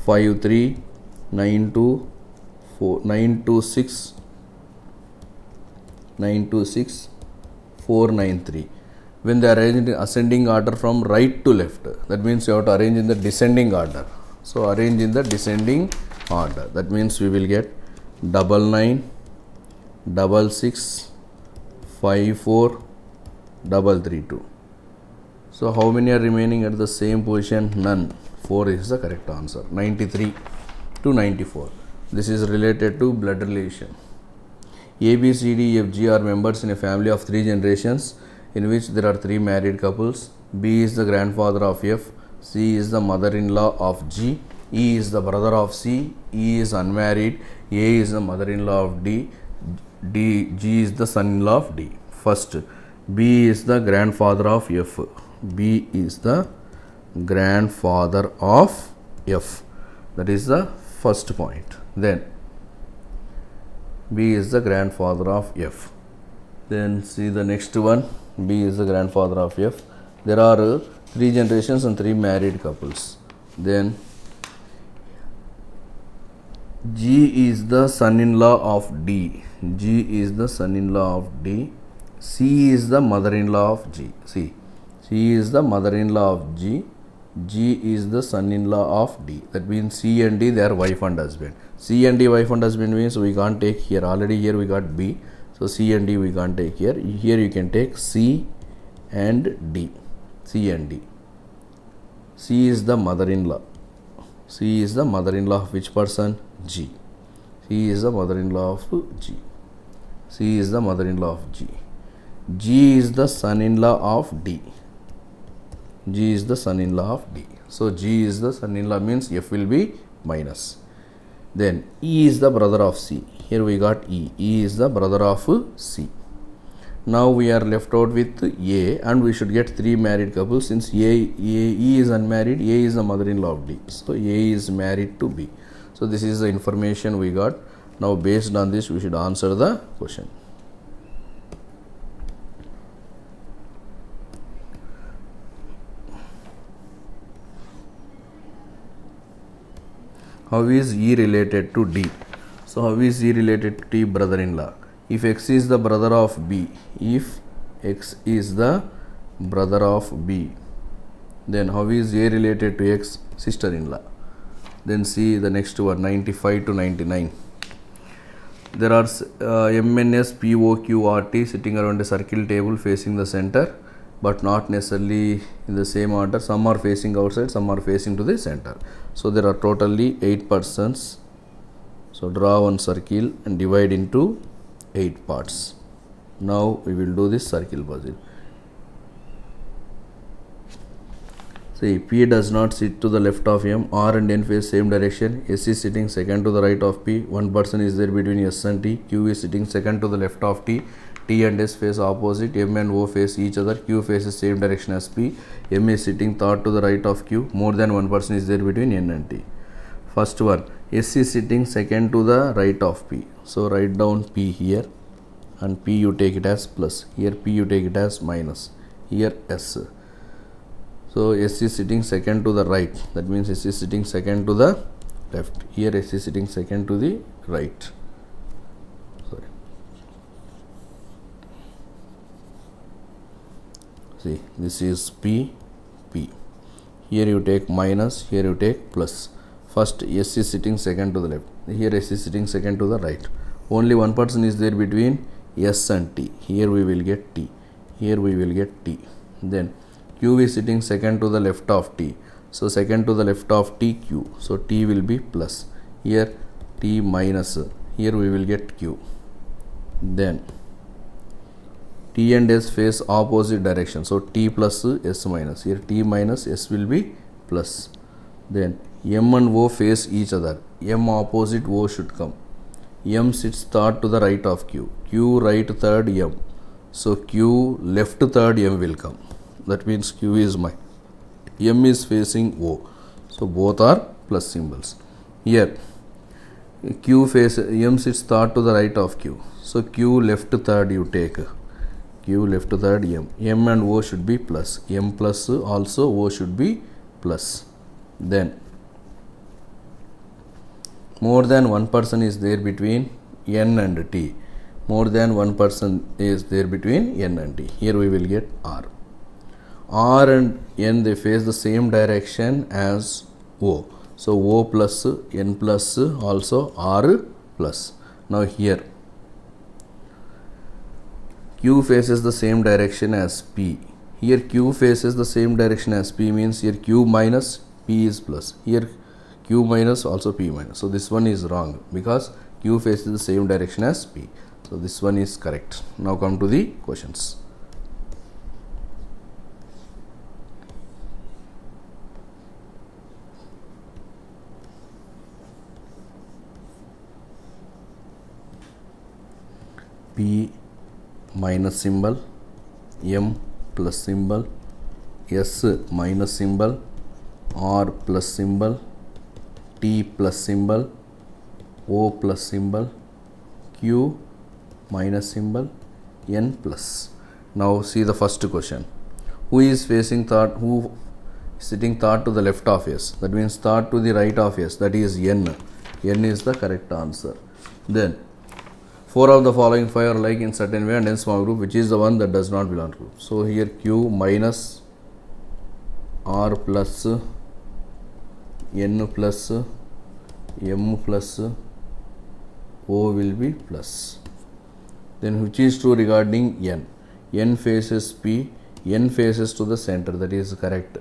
5, 3, 9, 2, 4, 9, 2, 6, 9, 2, 6, 4, 9, 3. When they are arranged in ascending order from right to left, that means you have to arrange in the descending order. So arrange in the descending order. That means we will get 99, 66, 54, 332. So how many are remaining at the same position? None. 4 is the correct answer. 93 to 94. This is related to blood relation. A, B, C, D, E, F, G are members in a family of 3 generations in which there are 3 married couples. B is the grandfather of F. C is the mother-in-law of G. E is the brother of C. E is unmarried. A is the mother-in-law of D. G is the son-in-law of D. First, B is the grandfather of F. B is the grandfather of F. That is the first point. Then B is the grandfather of F. Then see the next one. B is the grandfather of F. There are 3 generations and 3 married couples. Then G is the son-in-law of D. G is the son-in-law of D. C is the mother-in-law of G. C is the mother-in-law of G. G is the son-in-law of D. That means C and D, they are wife and husband. C and D wife and husband means we can't take here. Already here we got B. So C and D we can't take here. Here you can take C and D. C and D. C is the mother-in-law. C is the mother-in-law of which person? G. C is the mother-in-law of G. C is the mother-in-law of G. G is the son-in-law of D. G is the son-in-law of D. So G is the son-in-law means F will be minus. Then E is the brother of C. Here we got E. E is the brother of C. Now we are left out with A, and we should get 3 married couples. Since E is unmarried, A is the mother-in-law of D. So A is married to B. So this is the information we got. Now based on this we should answer the question. How is E related to D? So how is E related to T, brother-in-law? If X is the brother of B, if X is the brother of B, then how is A related to X, sister-in-law? Then see the next one, 95 to 99. There are MNS, PO, QRT sitting around a circle table facing the center, but not necessarily in the same order. Some are facing outside, some are facing to the center. So there are totally 8 persons. So draw one circle and divide into 8 parts. Now we will do this circle puzzle. See, P does not sit to the left of M. R and N face same direction. S is sitting second to the right of P. One person is there between S and T. Q is sitting second to the left of T. T and S face opposite. M and O face each other. Q faces same direction as P. M is sitting third to the right of Q. More than one person is there between N and T. First one, S is sitting second to the right of P. So write down P here, and P you take it as plus. Here P you take it as minus. Here S. So S is sitting second to the right. That means S is sitting second to the left. Here S is sitting second to the right. Sorry. See, this is P, P. Here you take minus, here you take plus. First S is sitting second to the left. Here S is sitting second to the right. Only one person is there between S and T. Here we will get T. Here we will get T. Then Q is sitting second to the left of T. So second to the left of T, Q. So T will be plus. Here T minus. Here we will get Q. Then T and S face opposite direction. So T plus S minus. Here T minus S will be plus. Then M and O face each other. M opposite O should come. M sits third to the right of Q. Q right third M. So Q left third M will come. That means Q is my M is facing O. So both are plus symbols. Here Q face M sits third to the right of Q. So Q left third you take. Q left third M. M and O should be plus. M plus also O should be plus. Then more than one person is there between N and T. More than one person is there between N and T. Here we will get R. R and N, they face the same direction as O. So O plus N plus also R plus. Now here Q faces the same direction as P. Here Q faces the same direction as P means here Q minus P is plus. Here Q minus also P minus. So this one is wrong because Q faces the same direction as P. So this one is correct. Now come to the questions. P minus symbol, M plus symbol, S minus symbol, R plus symbol, T plus symbol, O plus symbol, Q minus symbol, N plus. Now see the first question. Who is facing third? Who sitting third to the left of S? That means third to the right of S. That is N. N is the correct answer. Then 4 of the following 5 are like in certain way and in small group. Which is the one that does not belong to group? So here Q minus, R plus, N plus, M plus, O will be plus. Then which is true regarding N? N faces P, N faces to the center. That is correct.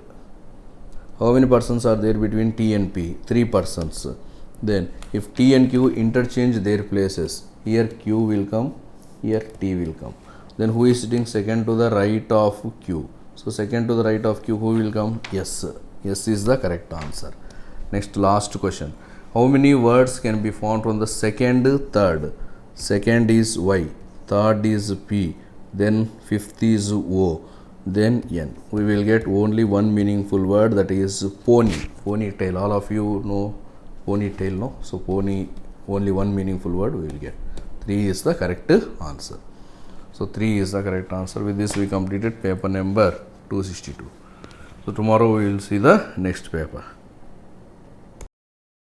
How many persons are there between T and P? 3 persons. Then if T and Q interchange their places, here Q will come, here T will come. Then who is sitting second to the right of Q? So second to the right of Q, who will come? S. S is the correct answer. Next, last question. How many words can be found from the second, third? Second is Y, third is P, then fifth is O, then N. We will get only one meaningful word, that is pony. Ponytail. All of you know ponytail, no? So pony, only one meaningful word we will get. 3 is the correct answer. So 3 is the correct answer. With this we completed paper number 262. So tomorrow we will see the next paper.